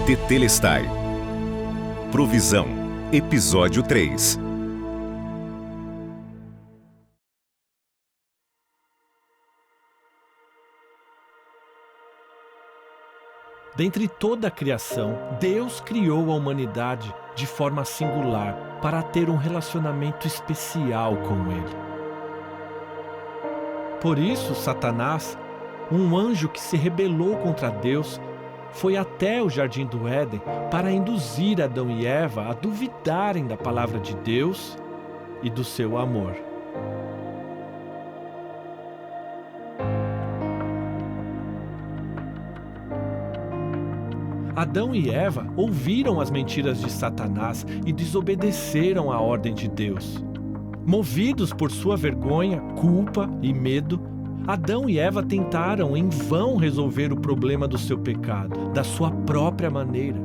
Tetelestai. Provisão, episódio 3. Dentre toda a criação, Deus criou a humanidade de forma singular para ter um relacionamento especial com Ele. Por isso, Satanás, um anjo que se rebelou contra Deus, foi até o Jardim do Éden para induzir Adão e Eva a duvidarem da palavra de Deus e do seu amor. Adão e Eva ouviram as mentiras de Satanás e desobedeceram à ordem de Deus. Movidos por sua vergonha, culpa e medo, Adão e Eva tentaram em vão resolver o problema do seu pecado, da sua própria maneira.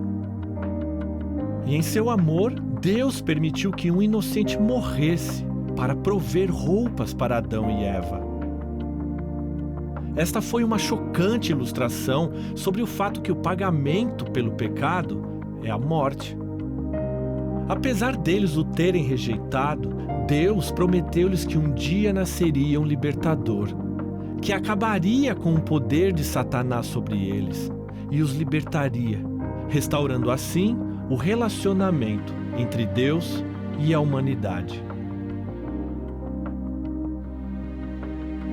E em seu amor, Deus permitiu que um inocente morresse para prover roupas para Adão e Eva. Esta foi uma chocante ilustração sobre o fato que o pagamento pelo pecado é a morte. Apesar deles o terem rejeitado, Deus prometeu-lhes que um dia nasceria um libertador, que acabaria com o poder de Satanás sobre eles e os libertaria, restaurando assim o relacionamento entre Deus e a humanidade.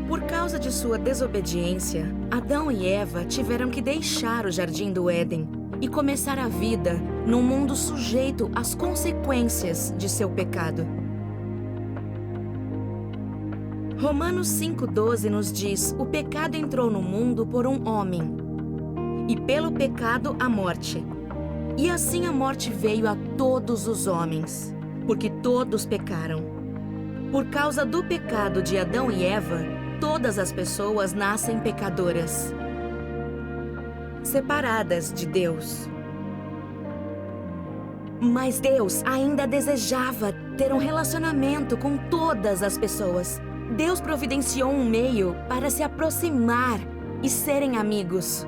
Por causa de sua desobediência, Adão e Eva tiveram que deixar o Jardim do Éden e começar a vida num mundo sujeito às consequências de seu pecado. Romanos 5,12 nos diz: o pecado entrou no mundo por um homem, e pelo pecado a morte. E assim a morte veio a todos os homens, porque todos pecaram. Por causa do pecado de Adão e Eva, todas as pessoas nascem pecadoras, separadas de Deus. Mas Deus ainda desejava ter um relacionamento com todas as pessoas. Deus providenciou um meio para se aproximar e serem amigos.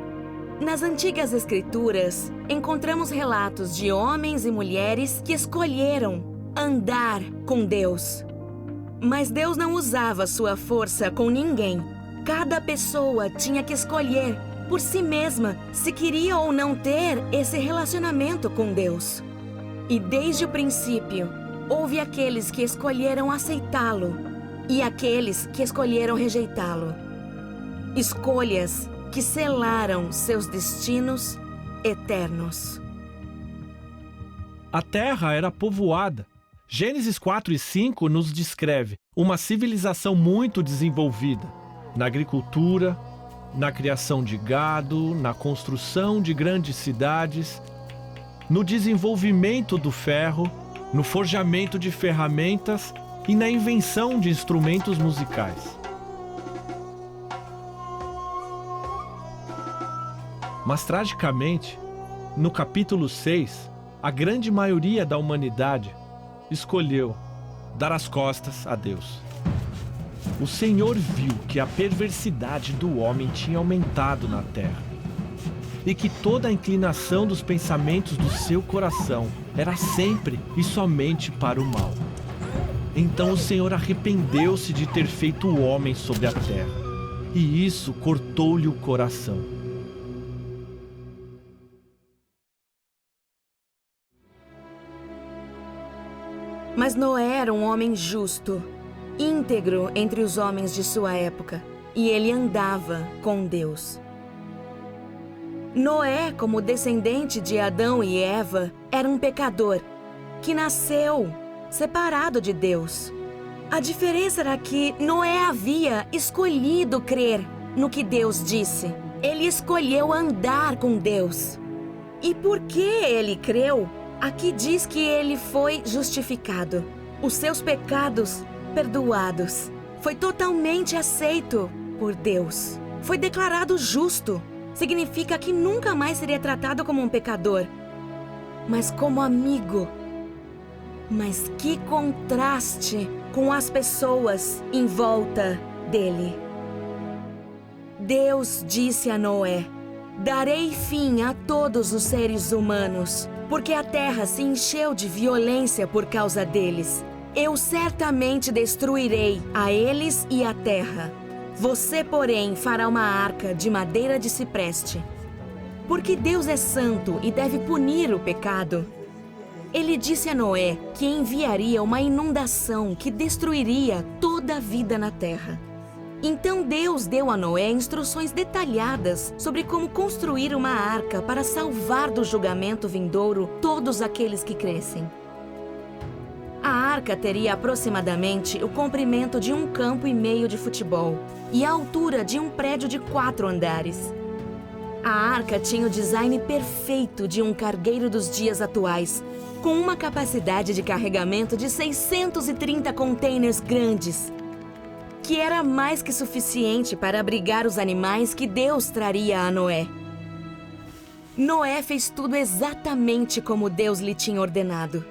Nas antigas escrituras, encontramos relatos de homens e mulheres que escolheram andar com Deus. Mas Deus não usava sua força com ninguém. Cada pessoa tinha que escolher por si mesma se queria ou não ter esse relacionamento com Deus. E desde o princípio, houve aqueles que escolheram aceitá-lo e aqueles que escolheram rejeitá-lo. Escolhas que selaram seus destinos eternos. A terra era povoada. Gênesis 4 e 5 nos descreve uma civilização muito desenvolvida na agricultura, na criação de gado, na construção de grandes cidades, no desenvolvimento do ferro, no forjamento de ferramentas e na invenção de instrumentos musicais. Mas, tragicamente, no capítulo 6, a grande maioria da humanidade escolheu dar as costas a Deus. O Senhor viu que a perversidade do homem tinha aumentado na terra e que toda a inclinação dos pensamentos do seu coração era sempre e somente para o mal. Então o Senhor arrependeu-se de ter feito o homem sobre a terra, e isso cortou-lhe o coração. Mas Noé era um homem justo, íntegro entre os homens de sua época, e ele andava com Deus. Noé, como descendente de Adão e Eva, era um pecador que nasceu separado de Deus. A diferença era que Noé havia escolhido crer no que Deus disse. Ele escolheu andar com Deus. E por que ele creu? Aqui diz que ele foi justificado. Os seus pecados perdoados. Foi totalmente aceito por Deus. Foi declarado justo. Significa que nunca mais seria tratado como um pecador, mas como amigo. Mas que contraste com as pessoas em volta dele. Deus disse a Noé: Darei fim a todos os seres humanos, porque a terra se encheu de violência por causa deles. Eu certamente destruirei a eles e a terra. Você, porém, fará uma arca de madeira de cipreste. Porque Deus é santo e deve punir o pecado. Ele disse a Noé que enviaria uma inundação que destruiria toda a vida na terra. Então Deus deu a Noé instruções detalhadas sobre como construir uma arca para salvar do julgamento vindouro todos aqueles que crescem. A arca teria aproximadamente o comprimento de 1,5 campo de futebol e a altura de um prédio de 4 andares. A arca tinha o design perfeito de um cargueiro dos dias atuais, com uma capacidade de carregamento de 630 containers grandes, que era mais que suficiente para abrigar os animais que Deus traria a Noé. Noé fez tudo exatamente como Deus lhe tinha ordenado.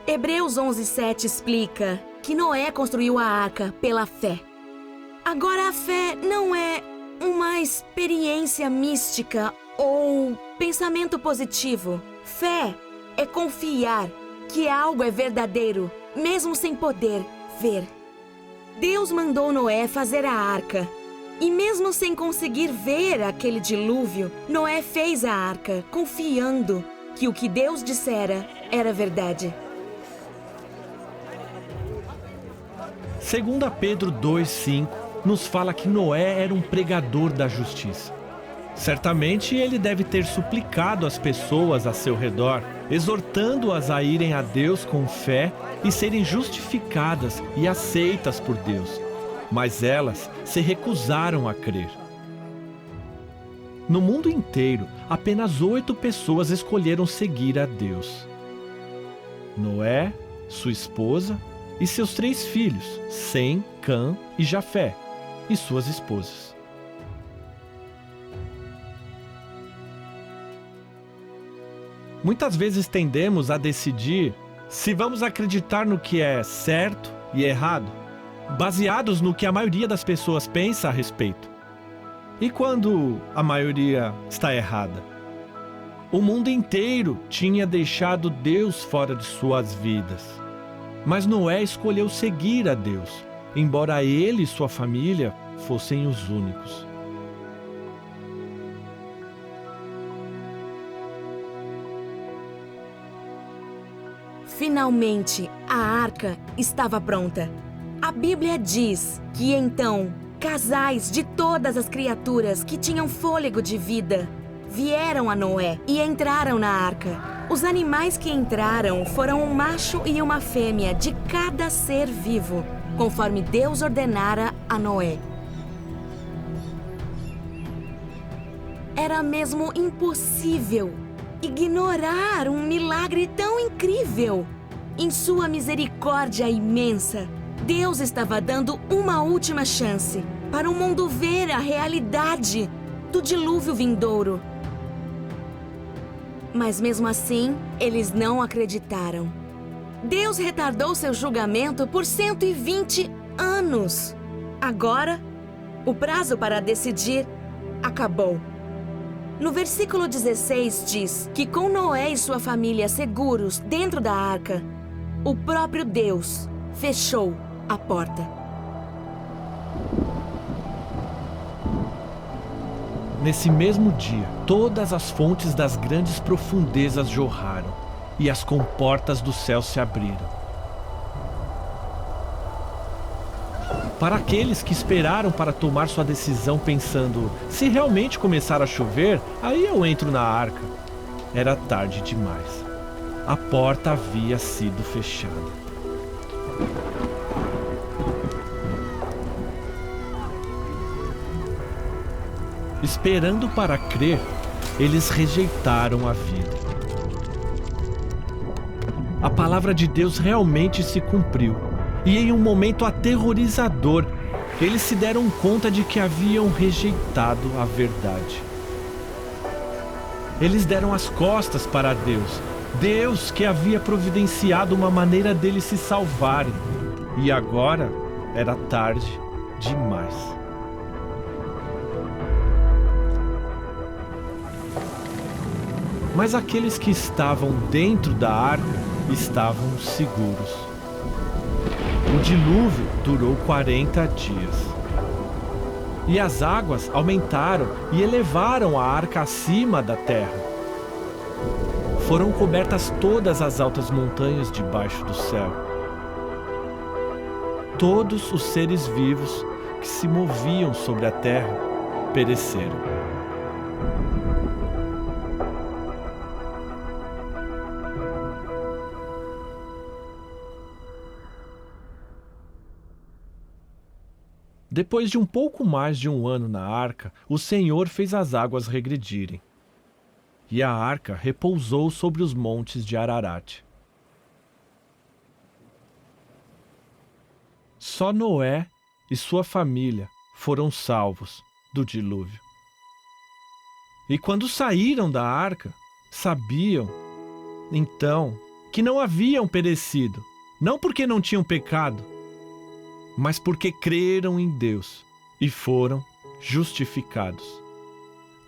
Hebreus 11:7 explica que Noé construiu a arca pela fé. Agora, a fé não é uma experiência mística ou pensamento positivo. Fé é confiar que algo é verdadeiro, mesmo sem poder ver. Deus mandou Noé fazer a arca. E mesmo sem conseguir ver aquele dilúvio, Noé fez a arca, confiando que o que Deus dissera era verdade. 2 Pedro 2,5 nos fala que Noé era um pregador da justiça. Certamente ele deve ter suplicado as pessoas a seu redor, exortando-as a irem a Deus com fé e serem justificadas e aceitas por Deus. Mas elas se recusaram a crer. No mundo inteiro, apenas 8 pessoas escolheram seguir a Deus: Noé, sua esposa e seus 3 filhos, Sem, Cã e Jafé, e suas esposas. Muitas vezes tendemos a decidir se vamos acreditar no que é certo e errado, baseados no que a maioria das pessoas pensa a respeito. E quando a maioria está errada? O mundo inteiro tinha deixado Deus fora de suas vidas. Mas Noé escolheu seguir a Deus, embora ele e sua família fossem os únicos. Finalmente, a arca estava pronta. A Bíblia diz que então casais de todas as criaturas que tinham fôlego de vida vieram a Noé e entraram na arca. Os animais que entraram foram um macho e uma fêmea de cada ser vivo, conforme Deus ordenara a Noé. Era mesmo impossível ignorar um milagre tão incrível. Em sua misericórdia imensa, Deus estava dando uma última chance para o mundo ver a realidade do dilúvio vindouro. Mas mesmo assim, eles não acreditaram. Deus retardou seu julgamento por 120 anos. Agora, o prazo para decidir acabou. No versículo 16 diz que com Noé e sua família seguros dentro da arca, o próprio Deus fechou a porta. Nesse mesmo dia, todas as fontes das grandes profundezas jorraram e as comportas do céu se abriram. Para aqueles que esperaram para tomar sua decisão pensando, se realmente começar a chover, aí eu entro na arca. Era tarde demais. A porta havia sido fechada. Esperando para crer, eles rejeitaram a vida. A palavra de Deus realmente se cumpriu. E em um momento aterrorizador, eles se deram conta de que haviam rejeitado a verdade. Eles deram as costas para Deus, Deus que havia providenciado uma maneira deles se salvarem. E agora era tarde demais. Mas aqueles que estavam dentro da arca estavam seguros. O dilúvio durou 40 dias. E as águas aumentaram e elevaram a arca acima da terra. Foram cobertas todas as altas montanhas debaixo do céu. Todos os seres vivos que se moviam sobre a terra pereceram. Depois de um pouco mais de um ano na arca, o Senhor fez as águas regredirem. E a arca repousou sobre os montes de Ararat. Só Noé e sua família foram salvos do dilúvio. E quando saíram da arca, sabiam, então, que não haviam perecido, não porque não tinham pecado, mas porque creram em Deus e foram justificados.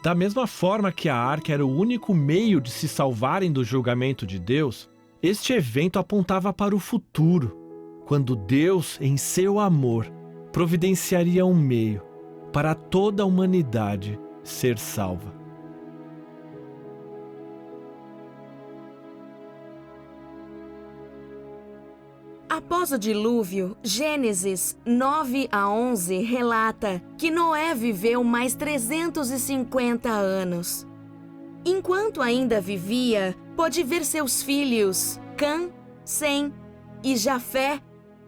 Da mesma forma que a arca era o único meio de se salvarem do julgamento de Deus, este evento apontava para o futuro, quando Deus, em seu amor, providenciaria um meio para toda a humanidade ser salva. Após o dilúvio, Gênesis 9 a 11 relata que Noé viveu mais 350 anos. Enquanto ainda vivia, pôde ver seus filhos, Cã, Sem e Jafé,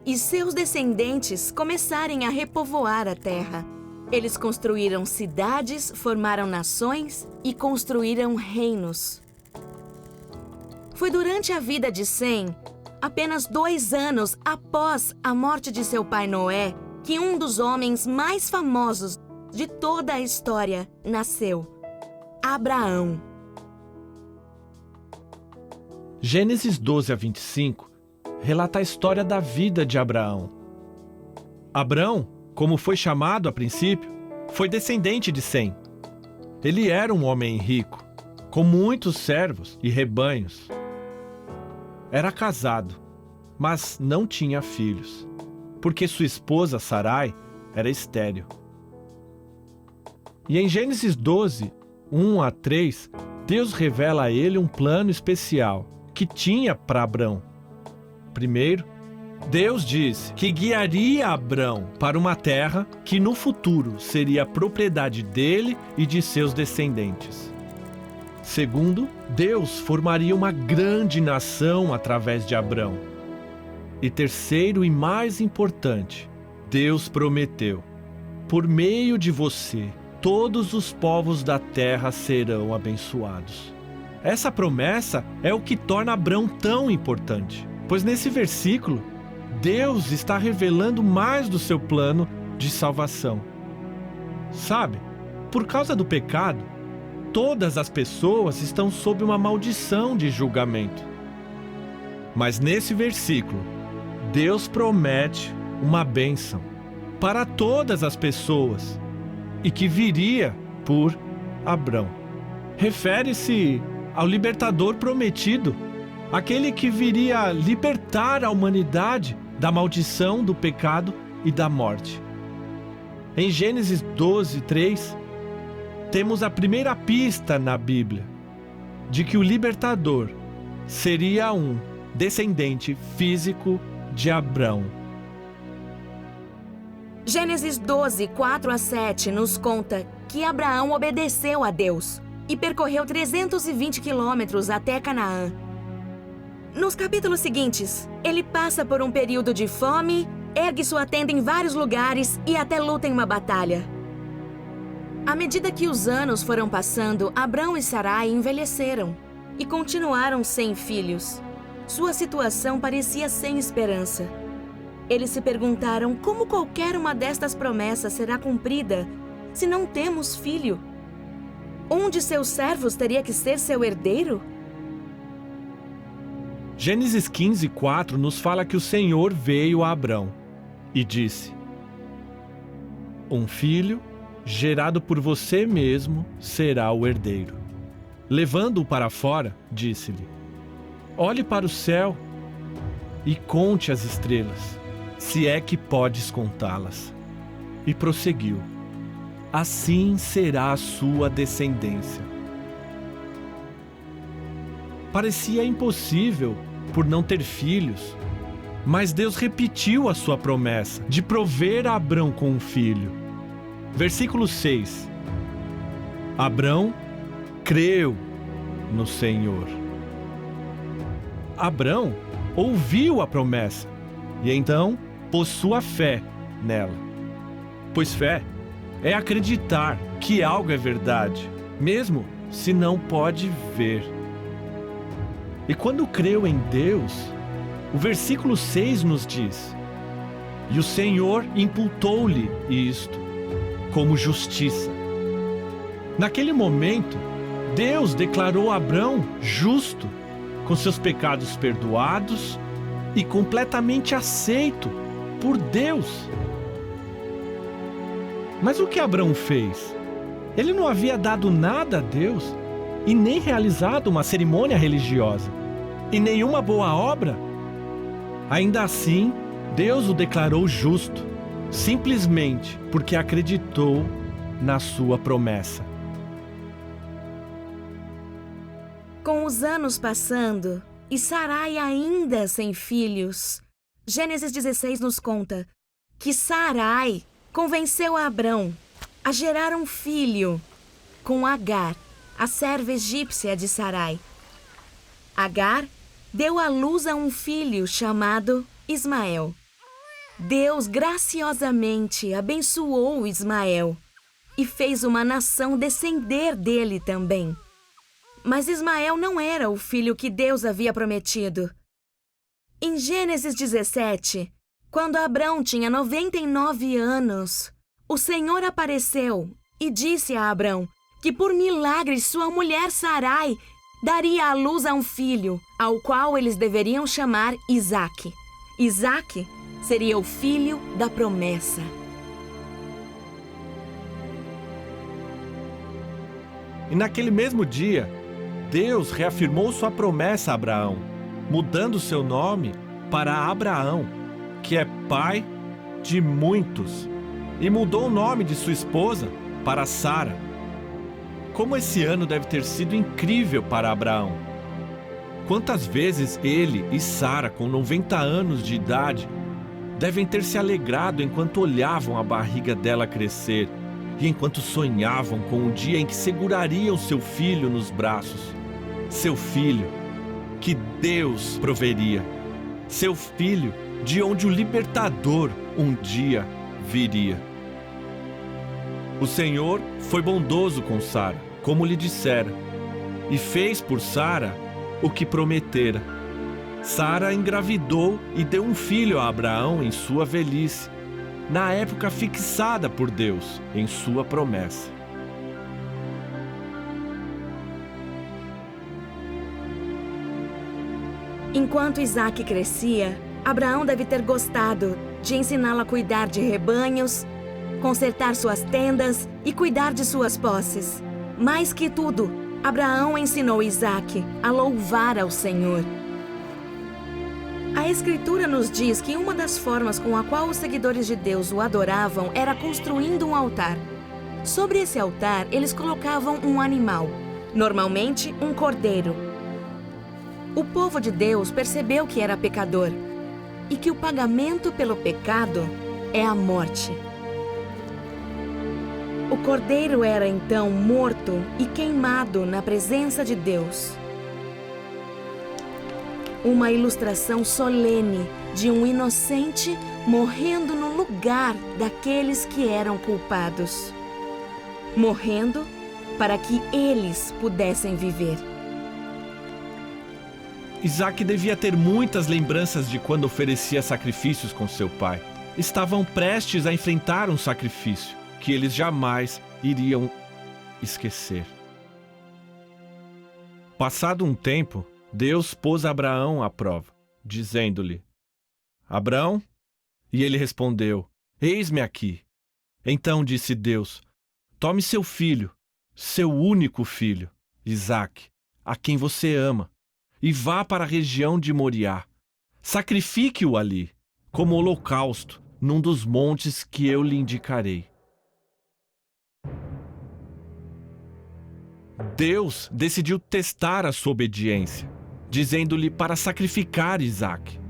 e seus descendentes começarem a repovoar a terra. Eles construíram cidades, formaram nações e construíram reinos. Foi durante a vida de Sem, apenas 2 anos após a morte de seu pai Noé, que um dos homens mais famosos de toda a história nasceu: Abraão. Gênesis 12 a 25 relata a história da vida de Abraão. Abrão, como foi chamado a princípio, foi descendente de Sem. Ele era um homem rico, com muitos servos e rebanhos. Era casado, mas não tinha filhos, porque sua esposa Sarai era estéril. E em Gênesis 12, 1 a 3, Deus revela a ele um plano especial que tinha para Abrão. Primeiro, Deus disse que guiaria Abrão para uma terra que no futuro seria propriedade dele e de seus descendentes. Segundo, Deus formaria uma grande nação através de Abrão. E terceiro e mais importante, Deus prometeu: por meio de você, todos os povos da terra serão abençoados. Essa promessa é o que torna Abrão tão importante, pois nesse versículo, Deus está revelando mais do seu plano de salvação. Sabe, por causa do pecado, todas as pessoas estão sob uma maldição de julgamento. Mas nesse versículo, Deus promete uma bênção para todas as pessoas e que viria por Abrão. Refere-se ao libertador prometido, aquele que viria libertar a humanidade da maldição do pecado e da morte. Em Gênesis 12, 3, temos a primeira pista na Bíblia de que o libertador seria um descendente físico de Abrão. Gênesis 12, 4 a 7 nos conta que Abraão obedeceu a Deus e percorreu 320 quilômetros até Canaã. Nos capítulos seguintes, ele passa por um período de fome, ergue sua tenda em vários lugares e até luta em uma batalha. À medida que os anos foram passando, Abrão e Sarai envelheceram e continuaram sem filhos. Sua situação parecia sem esperança. Eles se perguntaram como qualquer uma destas promessas será cumprida se não temos filho. Um de seus servos teria que ser seu herdeiro? Gênesis 15, 4 nos fala que o Senhor veio a Abrão e disse: um filho gerado por você mesmo será o herdeiro. Levando-o para fora, disse-lhe: olhe para o céu e conte as estrelas, se é que podes contá-las. E prosseguiu: assim será a sua descendência. Parecia impossível por não ter filhos, mas Deus repetiu a sua promessa de prover a Abrão com um filho. Versículo 6. Abrão creu no Senhor. Abrão ouviu a promessa e então pôs sua fé nela. Pois fé é acreditar que algo é verdade, mesmo se não pode ver. E quando creu em Deus, o versículo 6 nos diz: e o Senhor imputou-lhe isto como justiça. Naquele momento, Deus declarou Abrão justo, com seus pecados perdoados e completamente aceito por Deus. Mas o que Abrão fez? Ele não havia dado nada a Deus e nem realizado uma cerimônia religiosa e nenhuma boa obra. Ainda assim, Deus o declarou justo, simplesmente porque acreditou na sua promessa. Com os anos passando e Sarai ainda sem filhos, Gênesis 16 nos conta que Sarai convenceu a Abrão a gerar um filho com Agar, a serva egípcia de Sarai. Agar deu à luz a um filho chamado Ismael. Deus graciosamente abençoou Ismael e fez uma nação descender dele também. Mas Ismael não era o filho que Deus havia prometido. Em Gênesis 17, quando Abrão tinha 99 anos, o Senhor apareceu e disse a Abrão que por milagre sua mulher Sarai daria à luz a um filho, ao qual eles deveriam chamar Isaque. Isaque seria o filho da promessa. E naquele mesmo dia, Deus reafirmou sua promessa a Abraão, mudando seu nome para Abraão, que é pai de muitos, e mudou o nome de sua esposa para Sara. Como esse ano deve ter sido incrível para Abraão! Quantas vezes ele e Sara, com 90 anos de idade, devem ter se alegrado enquanto olhavam a barriga dela crescer e enquanto sonhavam com o dia em que segurariam seu filho nos braços. Seu filho que Deus proveria. Seu filho de onde o libertador um dia viria. O Senhor foi bondoso com Sara, como lhe dissera, e fez por Sara o que prometera. Sara engravidou e deu um filho a Abraão em sua velhice, na época fixada por Deus em sua promessa. Enquanto Isaque crescia, Abraão deve ter gostado de ensiná-lo a cuidar de rebanhos, consertar suas tendas e cuidar de suas posses. Mais que tudo, Abraão ensinou Isaque a louvar ao Senhor. A Escritura nos diz que uma das formas com a qual os seguidores de Deus o adoravam era construindo um altar. Sobre esse altar, eles colocavam um animal, normalmente um cordeiro. O povo de Deus percebeu que era pecador e que o pagamento pelo pecado é a morte. O cordeiro era então morto e queimado na presença de Deus. Uma ilustração solene de um inocente morrendo no lugar daqueles que eram culpados. Morrendo para que eles pudessem viver. Isaque devia ter muitas lembranças de quando oferecia sacrifícios com seu pai. Estavam prestes a enfrentar um sacrifício que eles jamais iriam esquecer. Passado um tempo, Deus pôs Abraão à prova, dizendo-lhe: Abraão? E ele respondeu: Eis-me aqui. Então disse Deus: Tome seu filho, seu único filho, Isaque, a quem você ama, e vá para a região de Moriá. Sacrifique-o ali, como holocausto, num dos montes que eu lhe indicarei. Deus decidiu testar a sua obediência, dizendo-lhe para sacrificar Isaque.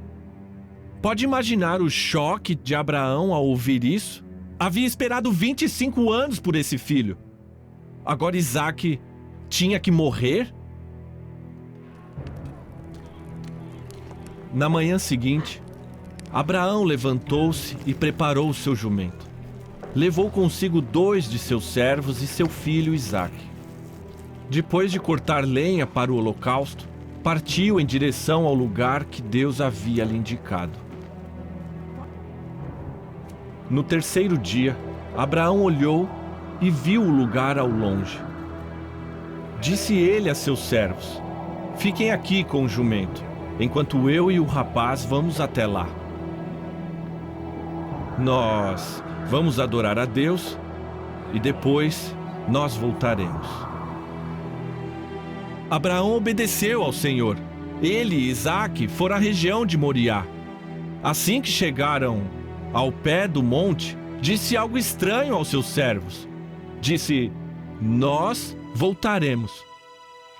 Pode imaginar o choque de Abraão ao ouvir isso? Havia esperado 25 anos por esse filho. Agora Isaque tinha que morrer? Na manhã seguinte, Abraão levantou-se e preparou o seu jumento. Levou consigo 2 de seus servos e seu filho Isaque. Depois de cortar lenha para o holocausto, partiu em direção ao lugar que Deus havia lhe indicado. No terceiro dia, Abraão olhou e viu o lugar ao longe. Disse ele a seus servos: fiquem aqui com o jumento, enquanto eu e o rapaz vamos até lá. Nós vamos adorar a Deus e depois nós voltaremos. Abraão obedeceu ao Senhor. Ele e Isaque foram à região de Moriá. Assim que chegaram ao pé do monte, disse algo estranho aos seus servos. Disse: nós voltaremos.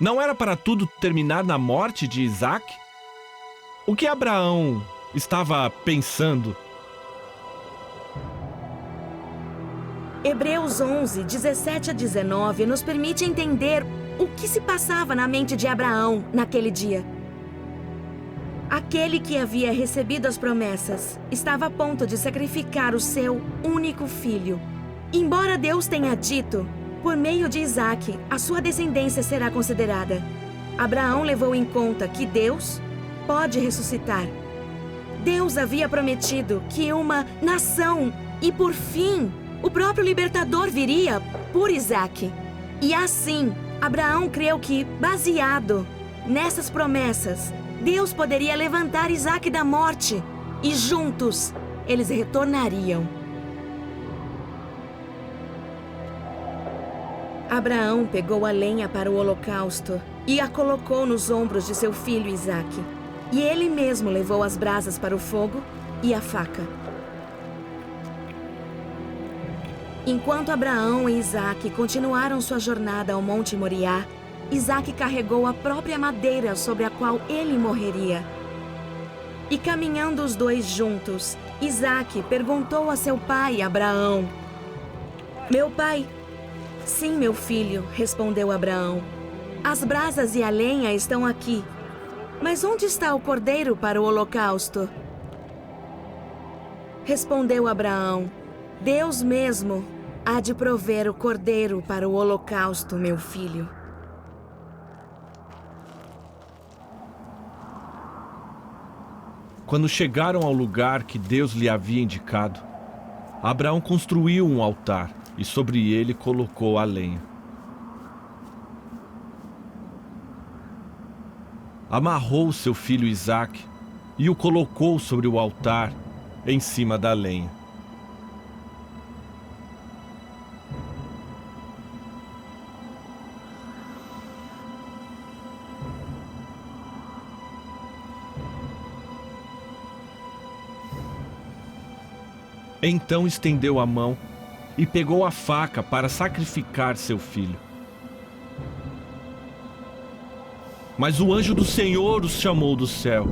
Não era para tudo terminar na morte de Isaque? O que Abraão estava pensando? Hebreus 11, 17 a 19 nos permite entender o que se passava na mente de Abraão naquele dia. Aquele que havia recebido as promessas estava a ponto de sacrificar o seu único filho. Embora Deus tenha dito, por meio de Isaque, a sua descendência será considerada, Abraão levou em conta que Deus pode ressuscitar. Deus havia prometido que uma nação e, por fim, o próprio libertador viria por Isaque. E assim, Abraão creu que, baseado nessas promessas, Deus poderia levantar Isaque da morte e juntos eles retornariam. Abraão pegou a lenha para o holocausto e a colocou nos ombros de seu filho Isaque. E ele mesmo levou as brasas para o fogo e a faca. Enquanto Abraão e Isaque continuaram sua jornada ao Monte Moriá, Isaque carregou a própria madeira sobre a qual ele morreria. E caminhando os dois juntos, Isaque perguntou a seu pai, Abraão: "Meu pai?" "Sim, meu filho", respondeu Abraão. "As brasas e a lenha estão aqui. Mas onde está o cordeiro para o holocausto?" Respondeu Abraão: "Deus mesmo há de prover o cordeiro para o holocausto, meu filho." Quando chegaram ao lugar que Deus lhe havia indicado, Abraão construiu um altar e sobre ele colocou a lenha. Amarrou seu filho Isaque e o colocou sobre o altar em cima da lenha. Então estendeu a mão e pegou a faca para sacrificar seu filho. Mas o anjo do Senhor os chamou do céu: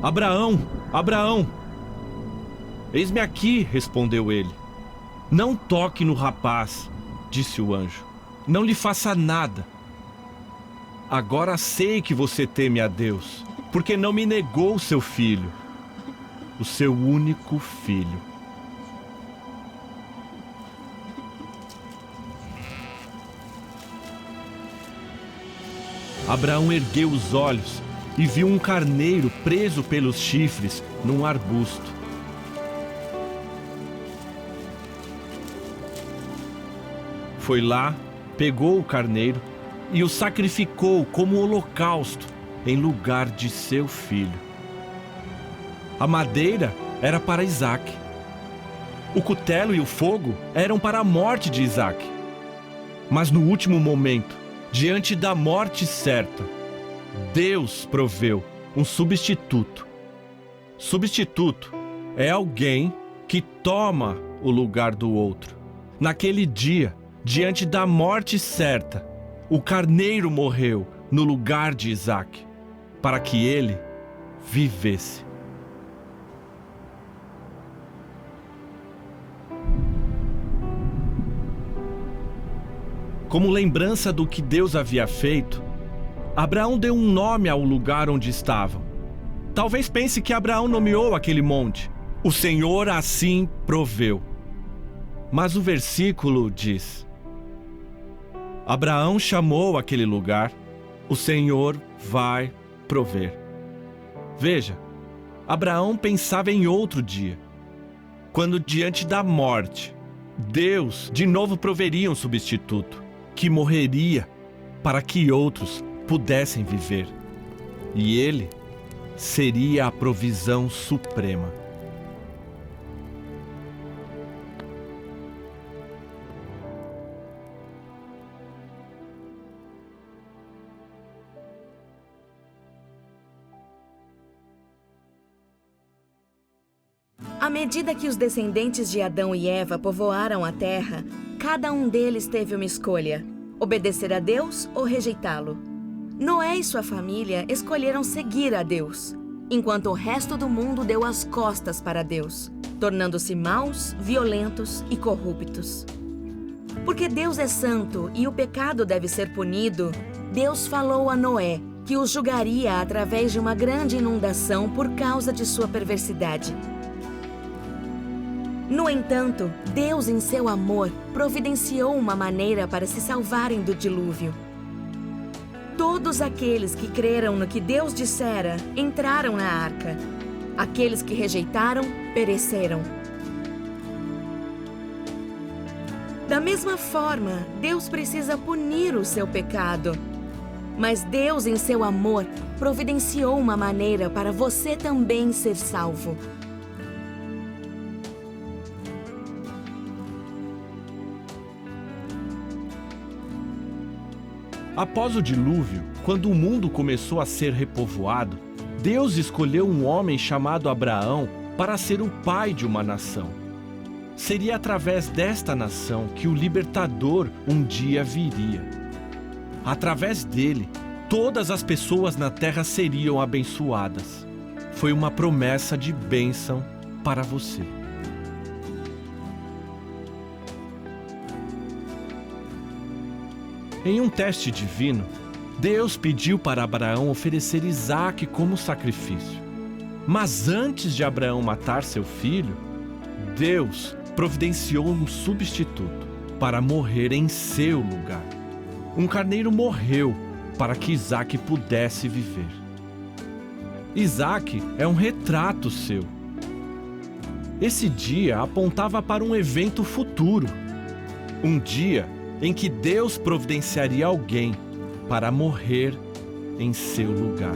"Abraão, Abraão!" "Eis-me aqui", respondeu ele. "Não toque no rapaz", disse o anjo. "Não lhe faça nada. Agora sei que você teme a Deus, porque não me negou seu filho, o seu único filho." Abraão ergueu os olhos e viu um carneiro preso pelos chifres num arbusto. Foi lá, pegou o carneiro e o sacrificou como holocausto em lugar de seu filho. A madeira era para Isaque. O cutelo e o fogo eram para a morte de Isaque. Mas no último momento, diante da morte certa, Deus proveu um substituto. Substituto é alguém que toma o lugar do outro. Naquele dia, diante da morte certa, o carneiro morreu no lugar de Isaque, para que ele vivesse. Como lembrança do que Deus havia feito, Abraão deu um nome ao lugar onde estavam. Talvez pense que Abraão nomeou aquele monte. O Senhor assim proveu. Mas o versículo diz: Abraão chamou aquele lugar, o Senhor vai prover. Veja, Abraão pensava em outro dia, quando diante da morte, Deus de novo proveria um substituto, que morreria para que outros pudessem viver. E ele seria a provisão suprema. À medida que os descendentes de Adão e Eva povoaram a terra, cada um deles teve uma escolha: obedecer a Deus ou rejeitá-lo. Noé e sua família escolheram seguir a Deus, enquanto o resto do mundo deu as costas para Deus, tornando-se maus, violentos e corruptos. Porque Deus é santo e o pecado deve ser punido, Deus falou a Noé que o julgaria através de uma grande inundação por causa de sua perversidade. No entanto, Deus, em seu amor, providenciou uma maneira para se salvarem do dilúvio. Todos aqueles que creram no que Deus dissera entraram na arca. Aqueles que rejeitaram pereceram. Da mesma forma, Deus precisa punir o seu pecado. Mas Deus, em seu amor, providenciou uma maneira para você também ser salvo. Após o dilúvio, quando o mundo começou a ser repovoado, Deus escolheu um homem chamado Abraão para ser o pai de uma nação. Seria através desta nação que o libertador um dia viria. Através dele, todas as pessoas na terra seriam abençoadas. Foi uma promessa de bênção para você. Em um teste divino, Deus pediu para Abraão oferecer Isaque como sacrifício. Mas antes de Abraão matar seu filho, Deus providenciou um substituto para morrer em seu lugar. Um carneiro morreu para que Isaque pudesse viver. Isaque é um retrato seu. Esse dia apontava para um evento futuro. Um dia em que Deus providenciaria alguém para morrer em seu lugar.